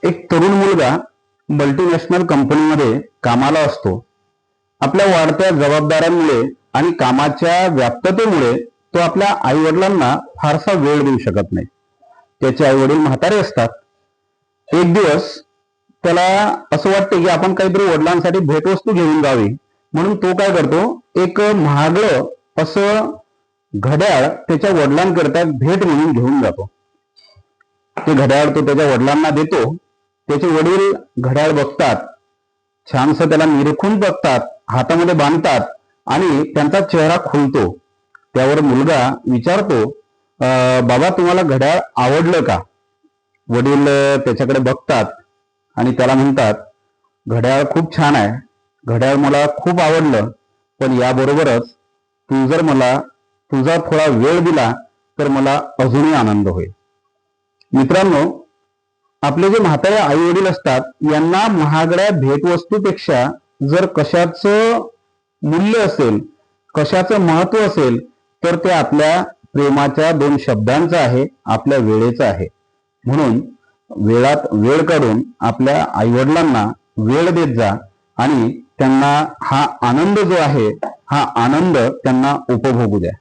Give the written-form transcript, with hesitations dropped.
एक तरुण मुलगा मल्टीनॅशनल कंपनीमध्ये कामाला असतो. आपल्या वाढत्या जबाबदाऱ्यांमुळे आणि कामाच्या व्याप्ततेमुळे तो आपल्या आई वडिलांना फारसा वेळ देऊ शकत नाही. त्याचे आई वडील म्हातारे असतात. एक दिवस त्याला असं वाटते की आपण काहीतरी वडिलांसाठी भेटवस्तू घेऊन जावी, म्हणून तो काय करतो, एक महागडं असं घड्याळ त्याच्या वडिलांकरता भेट म्हणून घेऊन जातो. ते घड्याळ तो त्याच्या वडिलांना देतो. त्याचे वडील घड्याळ बघतात, छानस त्याला निरखून बघतात, हातामध्ये बांधतात आणि त्यांचा चेहरा खुलतो. त्यावर मुलगा विचारतो, बाबा तुम्हाला घड्याळ आवडलं का? वडील त्याच्याकडे बघतात आणि त्याला म्हणतात, घड्याळ खूप छान आहे, घड्याळ मला खूप आवडलं, पण याबरोबरच तू जर मला तुझा थोडा वेळ दिला तर मला अजूनही आनंद होईल. मित्रांनो, आपले जे म्हातारे आई वडील असतात यांना महागड्या भेटवस्तूपेक्षा जर कशाचं मूल्य असेल, कशाचं महत्व असेल, तर ते आपल्या प्रेमाच्या दोन शब्दांचं आहे, आपल्या वेळेचं आहे. म्हणून वेळात वेळ काढून आपल्या आई वडिलांना वेळ देत जा आणि त्यांना हा आनंद जो आहे, हा आनंद त्यांना उपभोगू द्या.